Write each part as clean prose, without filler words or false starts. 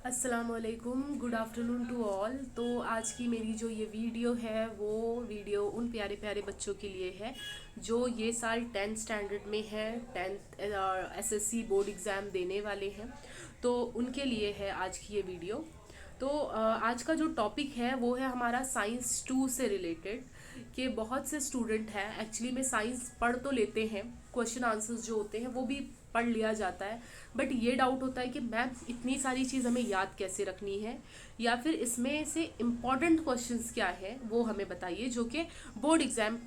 अस्सलामुअलैकुम, good afternoon to all. तो आज की मेरी जो ये वीडियो है वो वीडियो उन प्यारे प्यारे बच्चों के लिए है जो ये साल 10th स्टैंडर्ड में है, 10th एसएससी बोर्ड एग्ज़ाम देने वाले हैं। तो उनके लिए है आज की ये वीडियो। तो आज का जो टॉपिक है वो है हमारा साइंस 2 से रिलेटेड। कि बहुत से स्टूडेंट हैं एक्चुअली में साइंस पढ़ तो लेते हैं, क्वेश्चन आंसर्स जो होते हैं वो भी पढ़ लिया जाता है, बट ये डाउट होता है कि मैम इतनी सारी चीज़ हमें याद कैसे रखनी है, या फिर इसमें से इम्पॉर्टेंट क्वेश्चंस क्या है वो हमें बताइए जो कि बोर्ड एग्जाम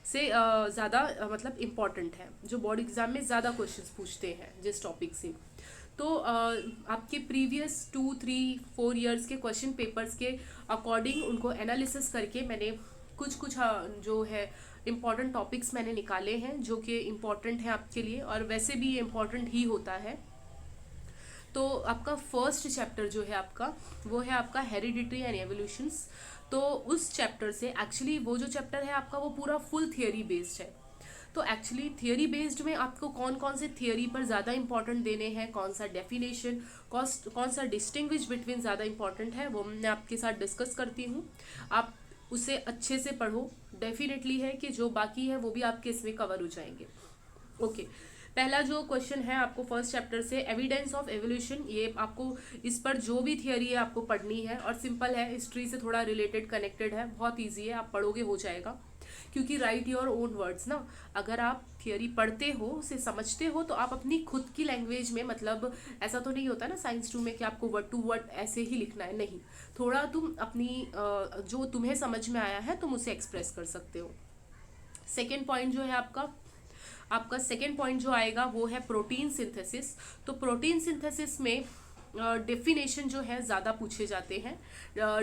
से ज़्यादा मतलब इम्पॉर्टेंट है, जो बोर्ड एग्जाम में ज़्यादा क्वेश्चंस पूछते हैं जिस टॉपिक से। तो आपके प्रीवियस 2 3 4 ईयर्स के क्वेश्चन पेपर्स के अकॉर्डिंग उनको एनालिसिस करके मैंने कुछ कुछ जो है इम्पॉर्टेंट टॉपिक्स मैंने निकाले हैं जो कि इम्पॉर्टेंट हैं आपके लिए, और वैसे भी ये इम्पॉर्टेंट ही होता है। तो आपका फर्स्ट चैप्टर जो है आपका वो है आपका हेरिडिटरी एंड एवोल्यूशंस। तो उस चैप्टर से एक्चुअली वो जो चैप्टर है आपका वो पूरा फुल थियोरी बेस्ड है। तो एक्चुअली थियोरी बेस्ड में आपको कौन कौन से थियोरी पर ज़्यादा इंपॉर्टेंट देने हैं, कौन सा डेफिनेशन, कौन सा डिस्टिंग्विश बिटवीन ज़्यादा इंपॉर्टेंट है, वो मैं आपके साथ डिस्कस करती हूँ। आप उसे अच्छे से पढ़ो, डेफिनेटली है कि जो बाकी है वो भी आपके इसमें कवर हो जाएंगे। ओके, पहला जो क्वेश्चन है आपको फर्स्ट चैप्टर से एविडेंस ऑफ एवोल्यूशन, ये आपको इस पर जो भी थियोरी है आपको पढ़नी है, और सिंपल है, हिस्ट्री से थोड़ा रिलेटेड कनेक्टेड है, बहुत इजी है, आप पढ़ोगे हो जाएगा। क्योंकि राइट योर ओन वर्ड्स ना, अगर आप थियोरी पढ़ते हो, उसे समझते हो, तो आप अपनी खुद की लैंग्वेज में, मतलब ऐसा तो नहीं होता ना साइंस 2 में कि आपको वर्ड टू वर्ड ऐसे ही लिखना है, नहीं, थोड़ा तुम अपनी जो तुम्हें समझ में आया है तुम उसे एक्सप्रेस कर सकते हो। सेकेंड पॉइंट जो है आपका आपका सेकेंड पॉइंट जो आएगा वो है प्रोटीन सिंथेसिस। तो प्रोटीन सिंथेसिस में डेफिनेशन जो है ज़्यादा पूछे जाते हैं,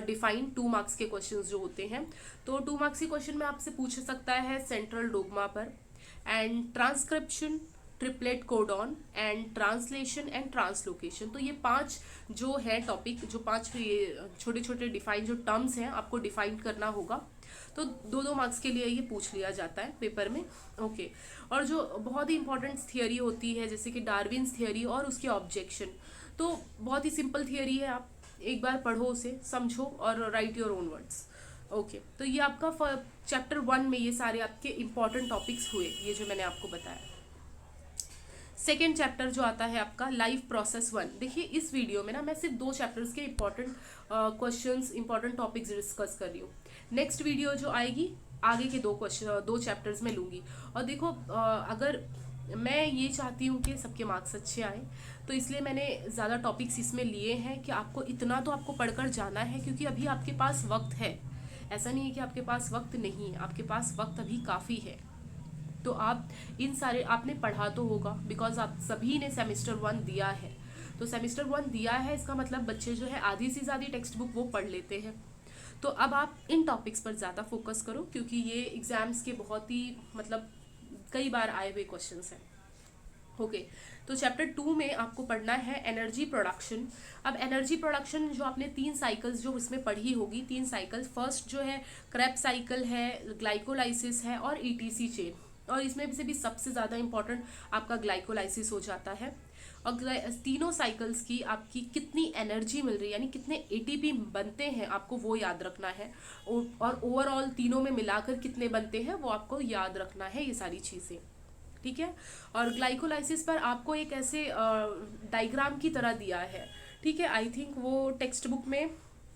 डिफाइन 2 मार्क्स के क्वेश्चन जो होते हैं। तो 2 मार्क्स के क्वेश्चन में आपसे पूछ सकता है सेंट्रल डोगमा पर, and transcription, triplet codon, and translation and translocation. तो ये 5 जो है टॉपिक, जो 5 ये छोटे छोटे डिफाइन जो टर्म्स हैं आपको डिफाइन करना होगा। तो 2 2 मार्क्स के लिए ये पूछ लिया जाता है पेपर में। ओके, और जो बहुत ही इंपॉर्टेंट थियोरी होती है जैसे कि डार्विन्स थियोरी और उसके ऑब्जेक्शन, तो बहुत ही सिंपल थियोरी है, आप एक बार पढ़ो उसे, समझो और right your own words. Okay, तो ये आपका चैप्टर 1 में ये सारे आपके इंपॉर्टेंट टॉपिक्स हुए, ये जो मैंने आपको बताया। सेकेंड चैप्टर जो आता है आपका लाइफ प्रोसेस 1। देखिए इस वीडियो में ना मैं सिर्फ 2 चैप्टर्स के important questions, important topics discuss कर रही हूँ। नेक्स्ट वीडियो जो आएगी आगे के 2 चैप्टर्स में लूँगी। और देखो अगर मैं ये चाहती हूँ कि सबके मार्क्स अच्छे आए, तो इसलिए मैंने ज़्यादा टॉपिक्स इसमें लिए हैं कि आपको इतना तो आपको पढ़कर जाना है, क्योंकि अभी आपके पास वक्त है। ऐसा नहीं है कि आपके पास वक्त नहीं है, आपके पास वक्त अभी काफ़ी है। तो आप इन सारे आपने पढ़ा तो होगा, बिकॉज आप सभी ने सेमेस्टर 1 दिया है। तो सेमेस्टर 1 दिया है इसका मतलब बच्चे जो है आधी से ज़्यादा टेक्स्ट बुक वो पढ़ लेते हैं। तो अब आप इन टॉपिक्स पर ज़्यादा फोकस करो, क्योंकि ये एग्जाम्स के बहुत ही मतलब कई बार आए हुए क्वेश्चंस हैं। ओके, तो चैप्टर 2 में आपको पढ़ना है एनर्जी प्रोडक्शन। अब एनर्जी प्रोडक्शन जो आपने 3 साइकिल्स जो उसमें पढ़ी होगी, 3 साइकिल्स, फर्स्ट जो है क्रेब्स साइकिल है, ग्लाइकोलाइसिस है और ईटीसी चेन, और इसमें से भी सबसे ज़्यादा इंपॉर्टेंट आपका ग्लाइकोलाइसिस हो जाता है। और तीनों साइकिल्स की आपकी कितनी एनर्जी मिल रही है, यानी कितने एटीपी बनते हैं, आपको वो याद रखना है। और ओवरऑल तीनों में मिलाकर कितने बनते हैं वो आपको याद रखना है, ये सारी चीज़ें, ठीक है। और ग्लाइकोलाइसिस पर आपको एक ऐसे डायग्राम की तरह दिया है, ठीक है, आई थिंक वो टेक्स्ट बुक में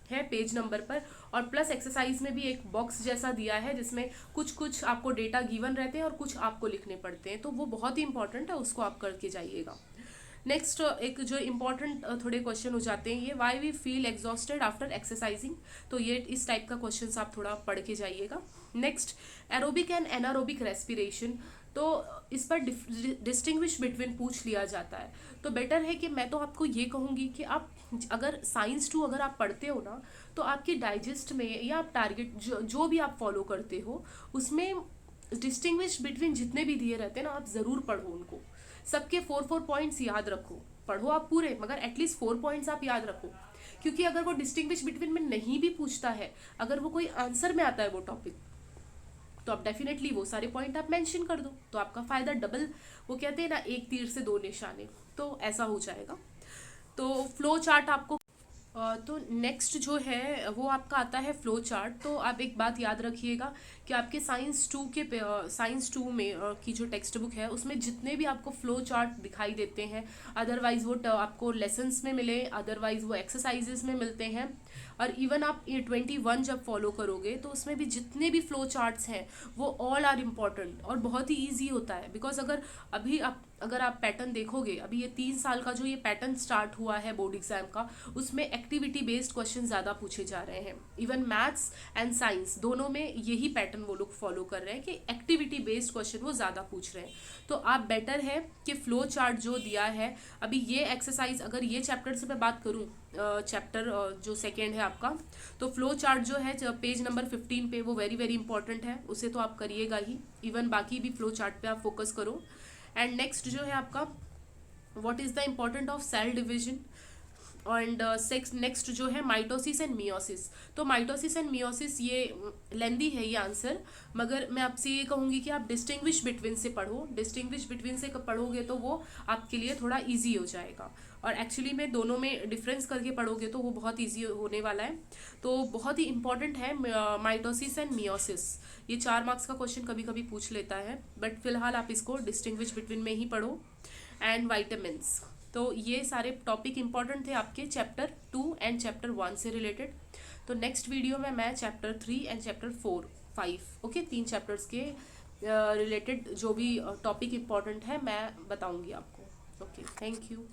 है पेज नंबर पर, और प्लस एक्सरसाइज में भी एक बॉक्स जैसा दिया है जिसमें कुछ कुछ आपको डेटा गिवन रहते हैं और कुछ आपको लिखने पड़ते हैं, तो वो बहुत ही इंपॉर्टेंट है, उसको आप करके जाइएगा। नेक्स्ट एक जो इम्पॉर्टेंट थोड़े क्वेश्चन हो जाते हैं, ये why we feel exhausted after exercising, तो ये इस टाइप का क्वेश्चन आप थोड़ा पढ़ के जाइएगा। Next aerobic and anaerobic respiration, तो इस पर डिस्टिंग्विश बिटवीन पूछ लिया जाता है। तो बेटर है कि मैं तो आपको ये कहूँगी कि आप अगर साइंस 2 अगर आप पढ़ते हो ना, तो आपकी डाइजेस्ट में या आप टारगेट जो भी आप फॉलो करते हो उसमें डिस्टिंग्विश बिटवीन जितने भी दिए रहते हैं ना, आप ज़रूर पढ़ो उनको, सबके 4 4 पॉइंट्स याद रखो, पढ़ो आप पूरे, मगर एटलीस्ट 4 पॉइंट्स आप याद रखो। क्योंकि अगर वो डिस्टिंग्विश बिटवीन में नहीं भी पूछता है, अगर वो कोई आंसर में आता है वो टॉपिक, तो आप डेफिनेटली वो सारे पॉइंट आप मेंशन कर दो, तो आपका फ़ायदा डबल, वो कहते हैं ना एक तीर से 2 निशाने, तो ऐसा हो जाएगा। तो फ्लो चार्ट आपको तो नेक्स्ट जो है वो आपका आता है फ्लो चार्ट। तो आप एक बात याद रखिएगा कि आपके साइंस टू में की जो टेक्स्ट बुक है उसमें जितने भी आपको फ्लो चार्ट दिखाई देते हैं, अदरवाइज वो आपको लेसन्स में मिले, अदरवाइज वो एक्सरसाइजेस में मिलते हैं, और इवन आप ये 21 जब फॉलो करोगे तो उसमें भी जितने भी फ्लो चार्ट्स हैं वो ऑल आर इम्पॉर्टेंट और बहुत ही ईजी होता है। बिकॉज अगर आप पैटर्न देखोगे, अभी ये 3 साल का जो ये पैटर्न स्टार्ट हुआ है बोर्ड एग्जाम का, उसमें एक्टिविटी बेस्ड क्वेश्चन ज़्यादा पूछे जा रहे हैं। इवन मैथ्स एंड साइंस दोनों में यही पैटर्न वो लोग फॉलो कर रहे हैं कि एक्टिविटी बेस्ड क्वेश्चन वो ज़्यादा पूछ रहे हैं। तो आप बेटर है कि फ्लो चार्ट जो दिया है, अभी ये एक्सरसाइज अगर ये चैप्टर से मैं बात करूँ, चैप्टर जो सेकेंड है आपका, तो फ्लो चार्ट जो है पेज नंबर 15 पे वो वेरी वेरी इंपॉर्टेंट है, उसे तो आप करिएगा ही। इवन बाकी भी फ्लो चार्ट पे आप फोकस करो। एंड नेक्स्ट जो है आपका what is the important of cell division, and sex next जो है माइटोसिस एंड मियोसिस। तो माइटोसिस एंड मियोसिस ये लेंदी है ये आंसर, मगर मैं आपसे ये कहूँगी कि आप डिस्टिंग्विश बिटवीन से पढ़ो। डिस्टिंग्विश बिटवीन से पढ़ोगे तो वो आपके लिए थोड़ा इजी हो जाएगा, और एक्चुअली में दोनों में डिफरेंस करके पढ़ोगे तो वो बहुत इजी होने वाला है। तो बहुत ही इंपॉर्टेंट है माइटोसिस एंड मियोसिस। ये 4 मार्क्स का क्वेश्चन कभी कभी पूछ लेता है, बट फिलहाल आप इसको डिस्टिंग्विश बिटवीन में ही पढ़ो। एंड वाइटामिन्स, तो ये सारे टॉपिक इंपॉर्टेंट थे आपके चैप्टर 2 एंड चैप्टर 1 से रिलेटेड। तो नेक्स्ट वीडियो में मैं chapter 3 and chapter 4 5 okay 3 chapters के रिलेटेड जो भी टॉपिक इंपॉर्टेंट है मैं बताऊंगी आपको। Okay, thank you.